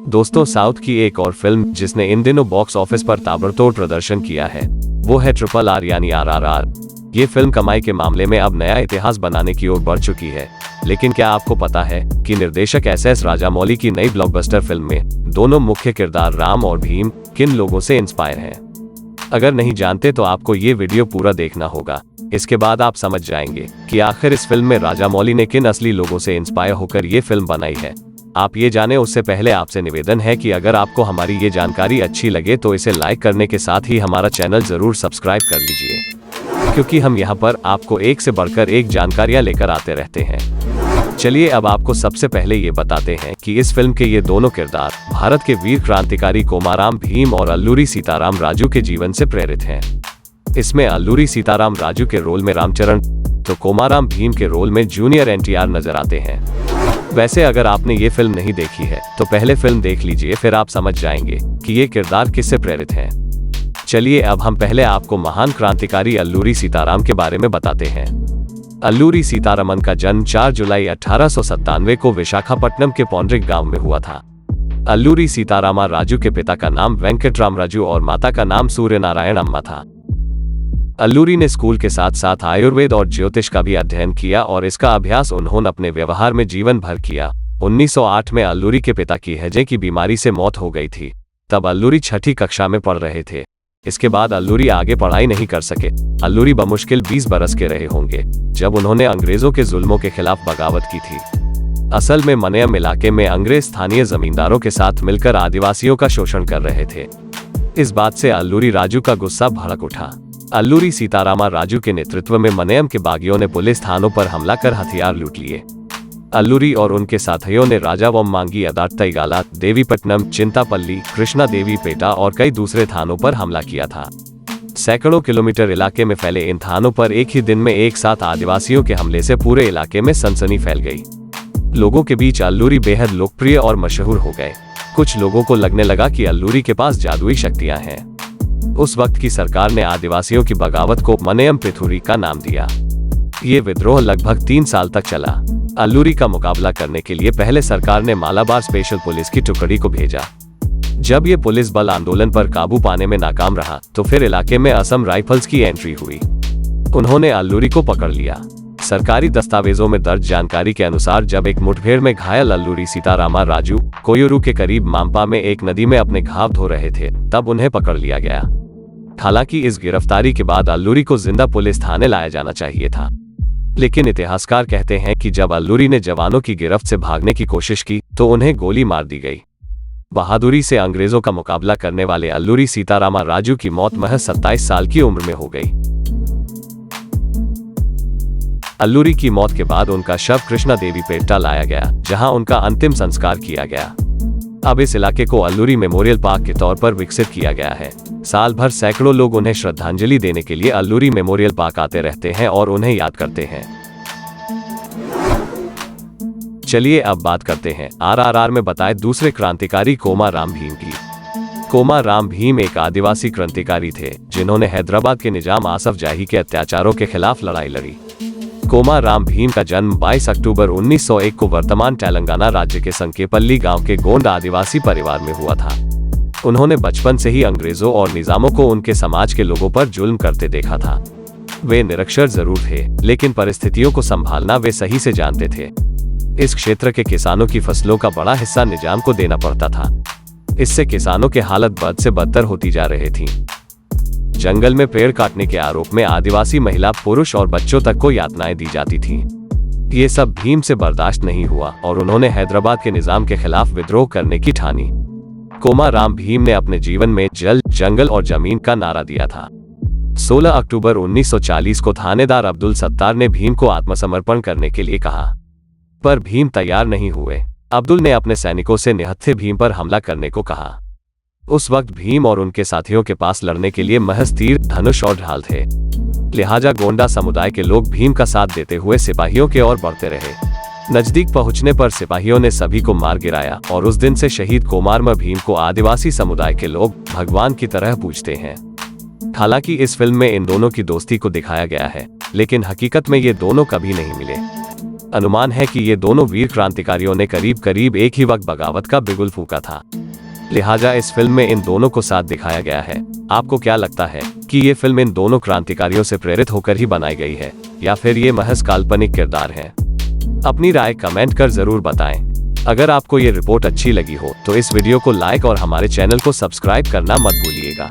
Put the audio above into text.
दोस्तों, साउथ की एक और फिल्म जिसने इन दिनों बॉक्स ऑफिस पर ताबड़तोड़ प्रदर्शन किया है वो है RRR यानी RRR। ये फिल्म कमाई के मामले में अब नया इतिहास बनाने की ओर बढ़ चुकी है। लेकिन क्या आपको पता है कि निर्देशक SS राजामौली की नई ब्लॉकबस्टर फिल्म में दोनों मुख्य किरदार राम और भीम किन लोगों से इंस्पायर हैं? अगर नहीं जानते तो आपको ये वीडियो पूरा देखना होगा। इसके बाद आप समझ जाएंगे कि आखिर इस फिल्म में राजामौली ने किन असली लोगों से इंस्पायर होकर ये फिल्म बनाई है। आप ये जाने उससे पहले आपसे निवेदन है कि अगर आपको हमारी ये जानकारी अच्छी लगे तो इसे लाइक करने के साथ ही हमारा चैनल जरूर सब्सक्राइब कर लीजिए, क्योंकि हम यहाँ पर आपको एक से बढ़कर एक जानकारियाँ लेकर आते रहते हैं। चलिए अब आपको सबसे पहले ये बताते हैं कि इस फिल्म के ये दोनों किरदार भारत के वीर क्रांतिकारी कोमाराम भीम और अल्लूरी सीताराम राजू के जीवन से प्रेरित हैं। इसमें अल्लूरी सीताराम राजू के रोल में रामचरण तो कोमाराम भीम के रोल में जूनियर NTR नजर आते हैं। वैसे अगर आपने ये फिल्म नहीं देखी है तो पहले फिल्म देख लीजिए, फिर आप समझ जाएंगे कि ये किरदार किससे प्रेरित हैं। चलिए अब हम पहले आपको महान क्रांतिकारी अल्लूरी सीताराम के बारे में बताते हैं। अल्लूरी सीतारामन का जन्म 4 जुलाई 1897 को विशाखापट्टनम के पौंड्रिक गांव में हुआ था। अल्लूरी सीतारामा राजू के पिता का नाम वेंकटराम राजू और माता का नाम सूर्यनारायण अम्मा था। अल्लूरी ने स्कूल के साथ साथ आयुर्वेद और ज्योतिष का भी अध्ययन किया और इसका अभ्यास उन्होंने अपने व्यवहार में जीवन भर किया। 1908 में अल्लूरी के पिता की हैजे की बीमारी से मौत हो गई थी। तब अल्लूरी 6ठी कक्षा में पढ़ रहे थे। इसके बाद अल्लूरी आगे पढ़ाई नहीं कर सके। अल्लूरी बमुश्किल 20 बरस के रहे होंगे जब उन्होंने अंग्रेजों के जुल्मों के खिलाफ बगावत की थी। असल में मनयम इलाके में अंग्रेज स्थानीय जमींदारों के साथ मिलकर आदिवासियों का शोषण कर रहे थे। इस बात से अल्लूरी राजू का गुस्सा भड़क उठा। अल्लूरी सीतारामा राजू के नेतृत्व में मनयम के बागियों ने पुलिस थानों पर हमला कर हथियार लूट लिए। अल्लूरी और उनके साथियों ने राजावम्मांगी अदाट्टाईगाला, देवीपट्टनम, चिंतापल्ली, कृष्णा देवी पेटा और कई दूसरे थानों पर हमला किया था। सैकड़ों किलोमीटर इलाके में फैले इन थानों पर एक ही दिन में एक साथ आदिवासियों के हमले से पूरे इलाके में सनसनी फैल गई। लोगों के बीच अल्लूरी बेहद लोकप्रिय और मशहूर हो गए। कुछ लोगों को लगने लगा कि अल्लूरी के पास जादुई शक्तियां हैं। उस वक्त की सरकार ने आदिवासियों की बगावत को मनयम पिथुरी का नाम दिया। ये विद्रोह लगभग 3 साल तक चला। अल्लूरी का मुकाबला करने के लिए पहले सरकार ने मालाबार स्पेशल पुलिस की टुकड़ी को भेजा। जब ये पुलिस बल आंदोलन पर काबू पाने में नाकाम रहा तो फिर इलाके में असम राइफल्स की एंट्री हुई। उन्होंने अल्लूरी को पकड़ लिया। सरकारी दस्तावेजों में दर्ज जानकारी के अनुसार जब एक मुठभेड़ में घायल अल्लूरी सीतारामा राजू कोयूरू के करीब मांपा में एक नदी में अपने घाव धो रहे थे तब उन्हें पकड़ लिया गया। हालांकि इस गिरफ्तारी के बाद अल्लूरी को जिंदा पुलिस थाने लाया जाना चाहिए था, लेकिन इतिहासकार कहते हैं कि जब अल्लूरी ने जवानों की गिरफ्त से भागने की कोशिश की तो उन्हें गोली मार दी गई। बहादुरी से अंग्रेजों का मुकाबला करने वाले अल्लूरी सीतारामा राजू की मौत महज 27 साल की उम्र में हो गई। अल्लूरी की मौत के बाद उनका शव कृष्णा देवी पेट्टा लाया गया, जहां उनका अंतिम संस्कार किया गया। अब इस इलाके को अल्लूरी मेमोरियल पार्क के तौर पर विकसित किया गया है। साल भर सैकड़ों लोग उन्हें श्रद्धांजलि देने के लिए अल्लूरी मेमोरियल पार्क आते रहते हैं और उन्हें याद करते हैं। चलिए अब बात करते हैं RRR में बताए दूसरे क्रांतिकारी कोमाराम भीम की। कोमाराम भीम एक आदिवासी क्रांतिकारी थे जिन्होंने हैदराबाद के निजाम आसफ जाही के अत्याचारों के खिलाफ लड़ाई लड़ी। कोमाराम भीम का जन्म 22 अक्टूबर 1901 को वर्तमान तेलंगाना राज्य के संकेपल्ली गांव के गोंड आदिवासी परिवार में हुआ था। उन्होंने बचपन से ही अंग्रेजों और निजामों को उनके समाज के लोगों पर जुल्म करते देखा था। वे निरक्षर जरूर थे, लेकिन परिस्थितियों को संभालना वे सही से जानते थे। इस क्षेत्र के किसानों की फसलों का बड़ा हिस्सा निजाम को देना पड़ता था। इससे किसानों की हालत बद से बदतर होती जा रही थी। जंगल में पेड़ काटने के आरोप में आदिवासी महिला, पुरुष और बच्चों तक को यातनाएं दी जाती थीं। ये सब भीम से बर्दाश्त नहीं हुआ और उन्होंने हैदराबाद के निजाम के खिलाफ विद्रोह करने की ठानी। कोमाराम भीम ने अपने जीवन में जल, जंगल और जमीन का नारा दिया था। 16 अक्टूबर 1940 को थानेदार अब्दुल सत्तार ने भीम को आत्मसमर्पण करने के लिए कहा, पर भीम तैयार नहीं हुए। अब्दुल ने अपने सैनिकों से निहत्थे भीम पर हमला करने को कहा। उस वक्त भीम और उनके साथियों के पास लड़ने के लिए महज तीर, धनुष और ढाल थे। लिहाजा गोंडा समुदाय के लोग भीम का साथ देते हुए सिपाहियों के ओर बढ़ते रहे। नजदीक पहुंचने पर सिपाहियों ने सभी को मार गिराया और उस दिन से शहीद कोमाराम भीम को आदिवासी समुदाय के लोग भगवान की तरह पूजते हैं। हालांकि इस फिल्म में इन दोनों की दोस्ती को दिखाया गया है, लेकिन हकीकत में ये दोनों कभी नहीं मिले। अनुमान है कि ये दोनों वीर क्रांतिकारियों ने करीब करीब एक ही वक्त बगावत का बिगुल फूंका था, लिहाजा इस फिल्म में इन दोनों को साथ दिखाया गया है। आपको क्या लगता है कि ये फिल्म इन दोनों क्रांतिकारियों से प्रेरित होकर ही बनाई गई है या फिर ये महज काल्पनिक किरदार हैं? अपनी राय कमेंट कर जरूर बताएं। अगर आपको ये रिपोर्ट अच्छी लगी हो तो इस वीडियो को लाइक और हमारे चैनल को सब्सक्राइब करना मत भूलिएगा।